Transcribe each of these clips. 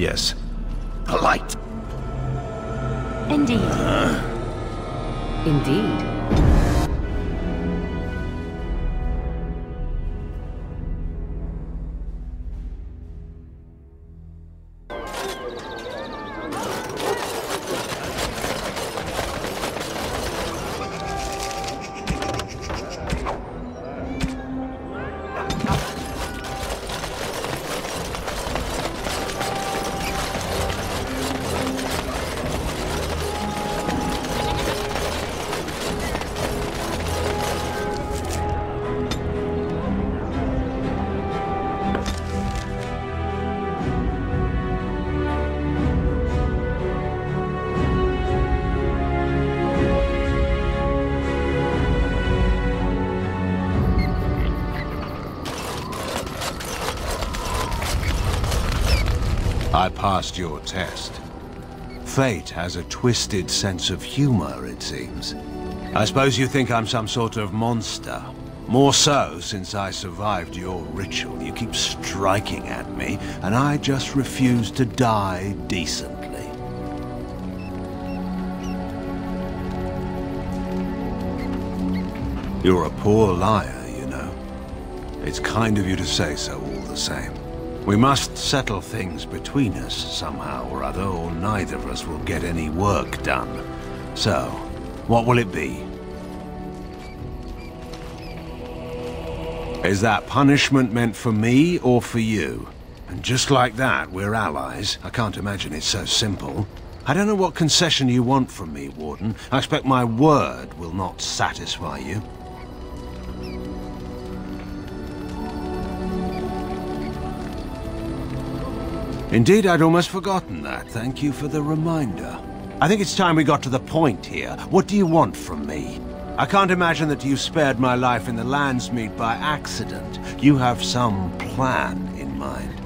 Yes. A light. Indeed. Indeed. I passed your test. Fate has a twisted sense of humor, it seems. I suppose you think I'm some sort of monster. More so since I survived your ritual. You keep striking at me, and I just refuse to die decently. You're a poor liar, you know. It's kind of you to say so all the same. We must settle things between us somehow or other, or neither of us will get any work done. So, what will it be? Is that punishment meant for me or for you? And just like that, we're allies. I can't imagine it's so simple. I don't know what concession you want from me, Warden. I expect my word will not satisfy you. Indeed, I'd almost forgotten that. Thank you for the reminder. I think it's time we got to the point here. What do you want from me? I can't imagine that you spared my life in the Landsmeet by accident. You have some plan in mind.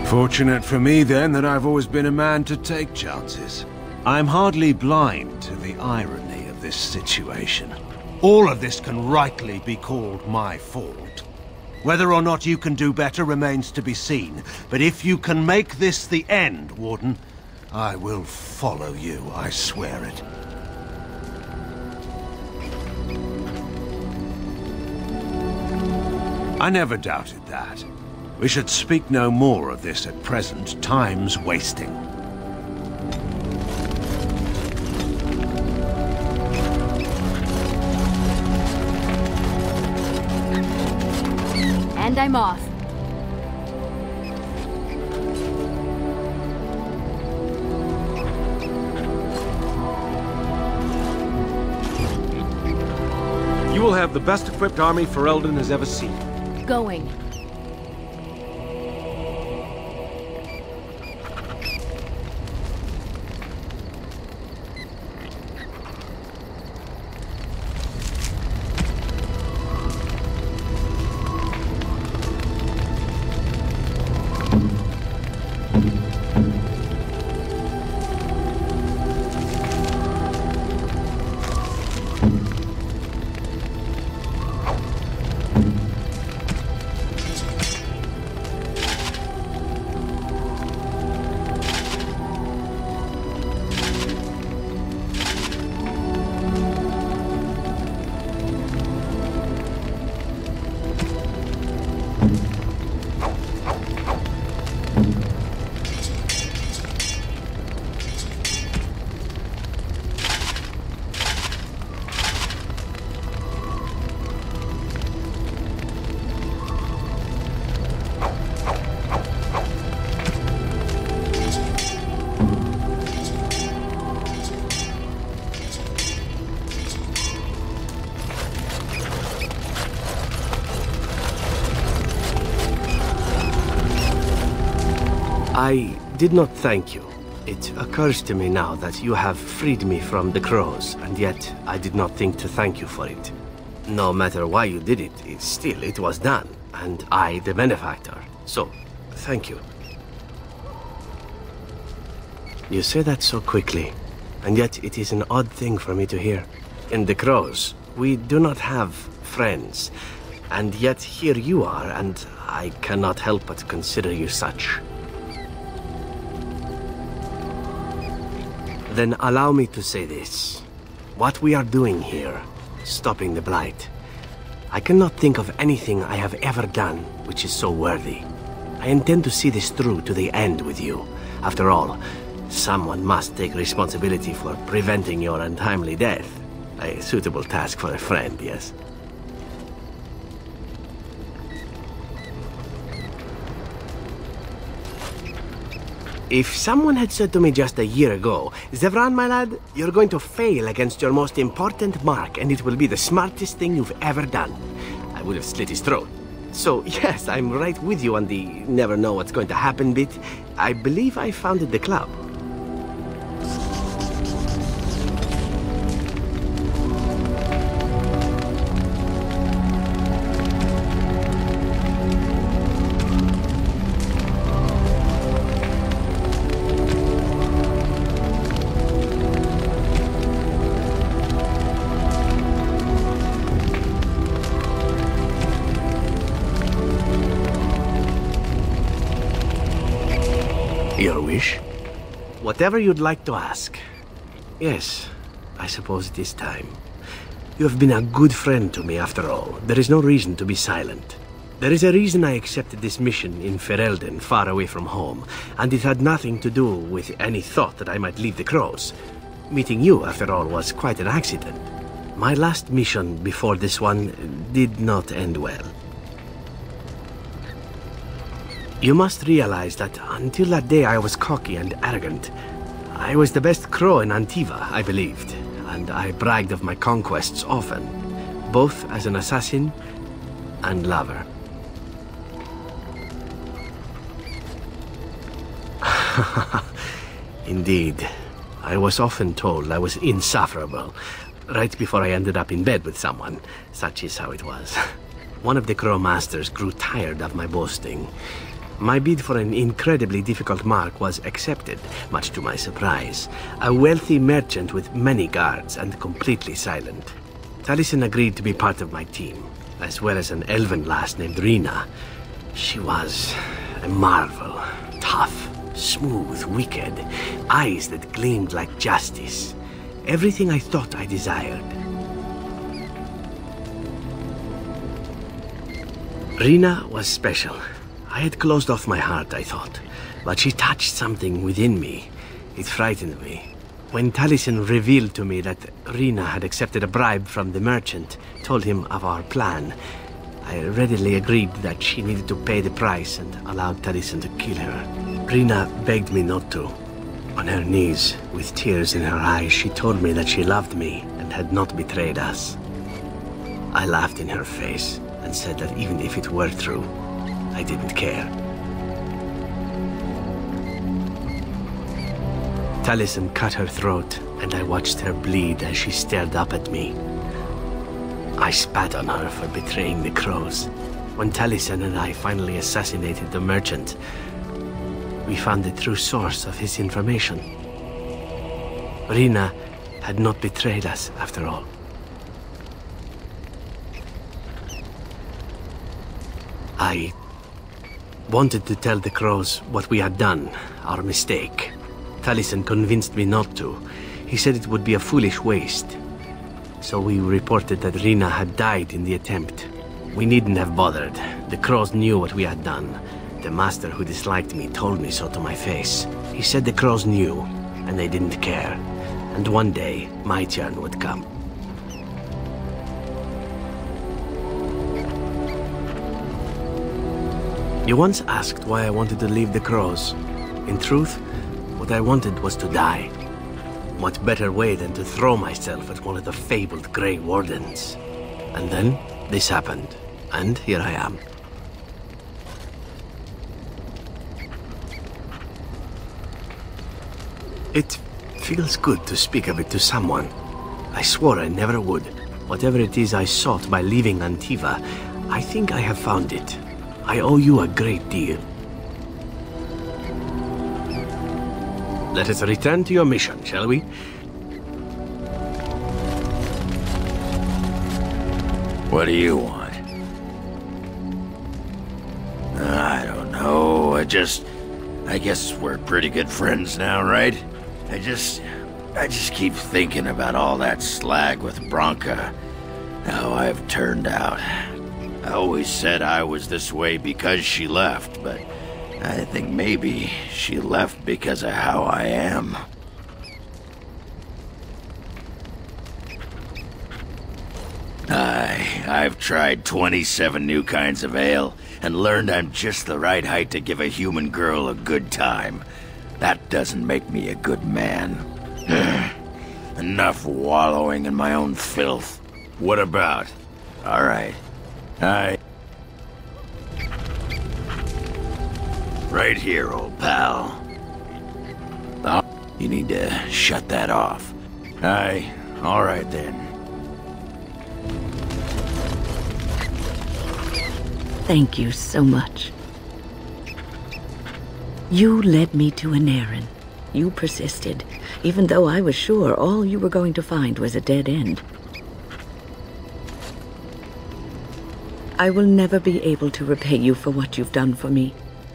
Fortunate for me, then, that I've always been a man to take chances. I'm hardly blind to the irony of this situation. All of this can rightly be called my fault. Whether or not you can do better remains to be seen. But if you can make this the end, Warden, I will follow you, I swear it. I never doubted that. We should speak no more of this at present. Time's wasting. And I'm off. You will have the best equipped army Ferelden has ever seen. Going. I did not thank you. It occurs to me now that you have freed me from the crows, and yet I did not think to thank you for it. No matter why you did it, it was done, and I the benefactor. So, thank you. You say that so quickly, and yet it is an odd thing for me to hear. In the crows, We do not have friends, and yet here you are, and I cannot help but consider you such. Then allow me to say this. What we are doing here, stopping the Blight, I cannot think of anything I have ever done which is so worthy. I intend to see this through to the end with you. After all, someone must take responsibility for preventing your untimely death. A suitable task for a friend, yes? If someone had said to me just a year ago, Zevran, my lad, you're going to fail against your most important mark, and it will be the smartest thing you've ever done, I would have slit his throat. So, yes, I'm right with you on the never know what's going to happen bit. I believe I founded the club. Your wish? Whatever you'd like to ask. Yes, I suppose it is time. You have been a good friend to me after all. There is no reason to be silent. There is a reason I accepted this mission in Ferelden, far away from home, and it had nothing to do with any thought that I might leave the Crows. Meeting you, after all, was quite an accident. My last mission before this one did not end well. You must realize that until that day I was cocky and arrogant. I was the best crow in Antiva, I believed, and I bragged of my conquests often, both as an assassin and lover. Indeed, I was often told I was insufferable, right before I ended up in bed with someone. Such is how it was. One of the crow masters grew tired of my boasting. My bid for an incredibly difficult mark was accepted, much to my surprise. A wealthy merchant with many guards and completely silent. Taliesin agreed to be part of my team, as well as an elven lass named Rina. She was a marvel. Tough, smooth, wicked, eyes that gleamed like justice. Everything I thought I desired. Rina was special. I had closed off my heart, I thought, but she touched something within me. It frightened me. When Taliesin revealed to me that Rina had accepted a bribe from the merchant, told him of our plan, I readily agreed that she needed to pay the price and allowed Taliesin to kill her. Rina begged me not to. On her knees, with tears in her eyes, she told me that she loved me and had not betrayed us. I laughed in her face and said that even if it were true, I didn't care. Taliesin cut her throat, and I watched her bleed as she stared up at me. I spat on her for betraying the Crows. When Taliesin and I finally assassinated the merchant, we found the true source of his information. Rina had not betrayed us, after all. I wanted to tell the Crows what we had done, our mistake. Taliesin convinced me not to. He said it would be a foolish waste. So we reported that Rina had died in the attempt. We needn't have bothered. The Crows knew what we had done. The master who disliked me told me so to my face. He said the Crows knew, and they didn't care. And one day, my turn would come. You once asked why I wanted to leave the Crows. In truth, what I wanted was to die. What better way than to throw myself at one of the fabled Grey Wardens? And then, this happened, and here I am. It feels good to speak of it to someone. I swore I never would. Whatever it is I sought by leaving Antiva, I think I have found it. I owe you a great deal. Let us return to your mission, shall we? What do you want? I don't know. I guess we're pretty good friends now, right? I just keep thinking about all that slag with Branka. How I've turned out. I always said I was this way because she left, but I think maybe she left because of how I am. I've tried 27 new kinds of ale, and learned I'm just the right height to give a human girl a good time. That doesn't make me a good man. Enough wallowing in my own filth. What about? All right. Right here, old pal. Oh, you need to shut that off. All right then. Thank you so much. You led me to Aneurin. You persisted, even though I was sure all you were going to find was a dead end. I will never be able to repay you for what you've done for me.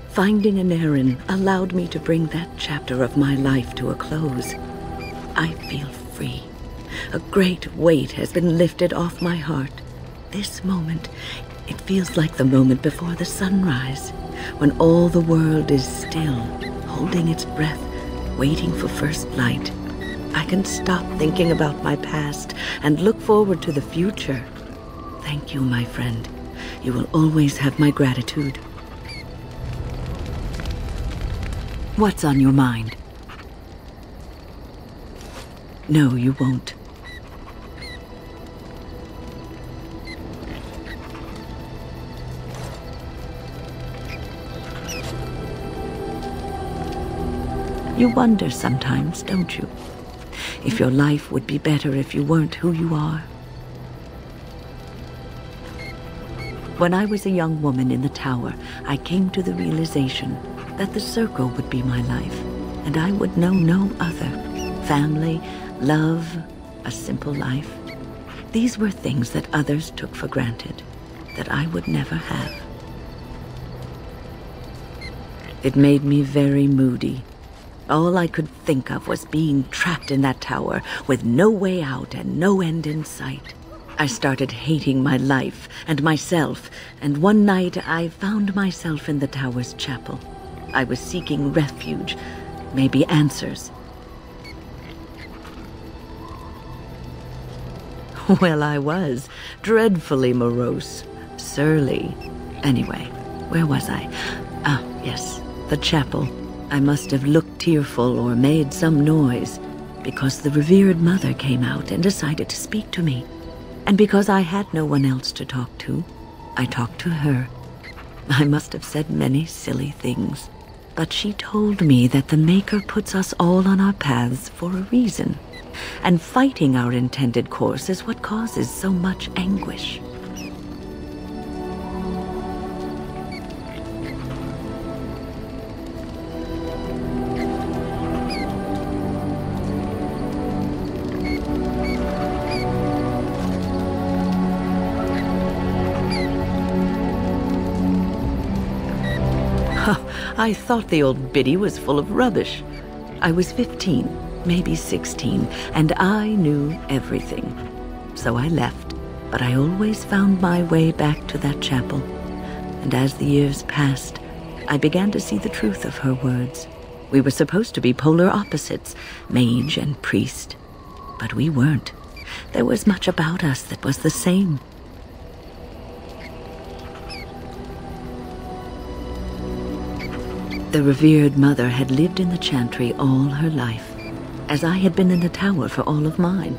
Finding Aneurin allowed me to bring that chapter of my life to a close. I feel free. A great weight has been lifted off my heart. This moment, it feels like the moment before the sunrise, when all the world is still, holding its breath, waiting for first light. I can stop thinking about my past and look forward to the future. Thank you, my friend. You will always have my gratitude. What's on your mind? No, you won't. You wonder sometimes, don't you? If your life would be better if you weren't who you are. When I was a young woman in the tower, I came to the realization that the circle would be my life, and I would know no other. Family, love, a simple life. These were things that others took for granted, that I would never have. It made me very moody. All I could think of was being trapped in that tower with no way out and no end in sight. I started hating my life and myself, and one night I found myself in the tower's chapel. I was seeking refuge, maybe answers. Well, I was. Dreadfully morose. Surly. Anyway, where was I? Ah, yes, the chapel. I must have looked tearful or made some noise, because the revered mother came out and decided to speak to me. And because I had no one else to talk to, I talked to her. I must have said many silly things, but she told me that the Maker puts us all on our paths for a reason, and fighting our intended course is what causes so much anguish. I thought the old biddy was full of rubbish. I was 15, maybe 16, and I knew everything. So I left, but I always found my way back to that chapel. And as the years passed, I began to see the truth of her words. We were supposed to be polar opposites, mage and priest. But we weren't. There was much about us that was the same. The revered mother had lived in the chantry all her life, as I had been in the tower for all of mine.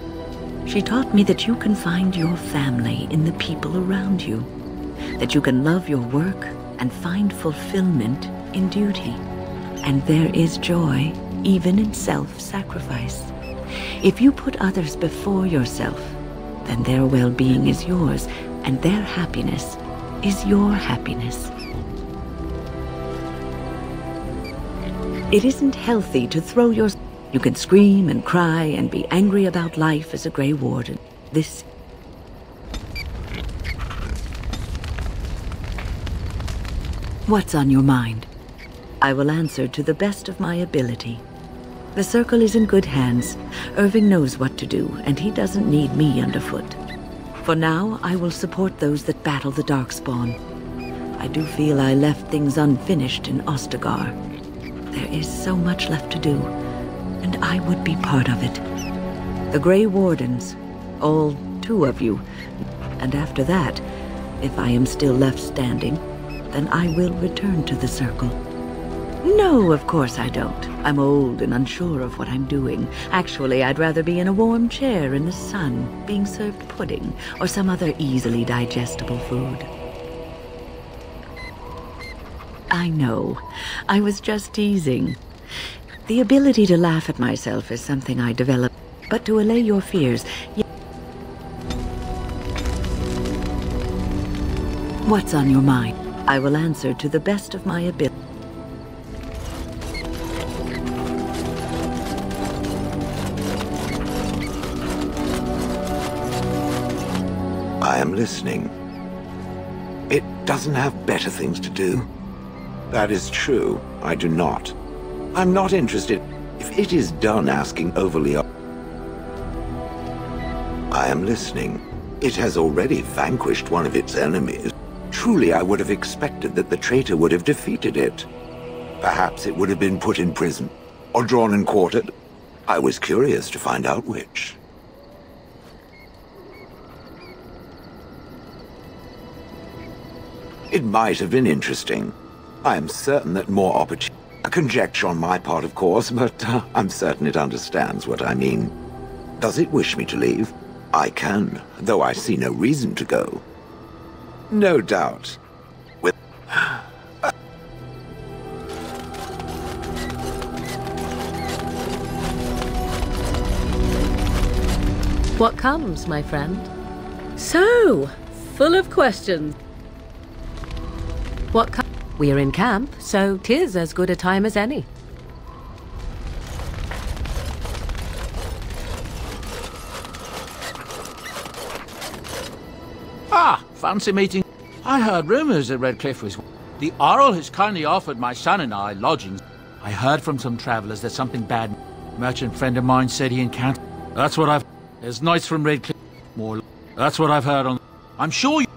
She taught me that you can find your family in the people around you, that you can love your work and find fulfillment in duty, and there is joy even in self-sacrifice. If you put others before yourself, then their well-being is yours, and their happiness is your happiness. It isn't healthy to throw your... You can scream and cry and be angry about life as a Grey Warden. This... What's on your mind? I will answer to the best of my ability. The Circle is in good hands. Irving knows what to do, and he doesn't need me underfoot. For now, I will support those that battle the Darkspawn. I do feel I left things unfinished in Ostagar. There is so much left to do, and I would be part of it. The Grey Wardens, all 2 of you, and after that, if I am still left standing, then I will return to the Circle. No, of course I don't. I'm old and unsure of what I'm doing. Actually, I'd rather be in a warm chair in the sun, being served pudding or some other easily digestible food. I know. I was just teasing. The ability to laugh at myself is something I developed, but to allay your fears... What's on your mind? I will answer to the best of my ability. I am listening. It doesn't have better things to do. That is true. I do not. I'm not interested. If it is done asking overly... I am listening. It has already vanquished one of its enemies. Truly, I would have expected that the traitor would have defeated it. Perhaps it would have been put in prison, or drawn and quartered. I was curious to find out which. It might have been interesting. I am certain that more opportunity... A conjecture on my part, of course, but I'm certain it understands what I mean. Does it wish me to leave? I can, though I see no reason to go. No doubt. With... What comes, my friend? So, full of questions. What comes? We're in camp, so 'tis as good a time as any. Ah, fancy meeting. I heard rumors that Redcliffe was... The Earl has kindly offered my son and I lodgings. I heard from some travelers that something bad... Merchant friend of mine said he encountered... That's what I've... There's knights from Redcliffe. More... That's what I've heard on... I'm sure you...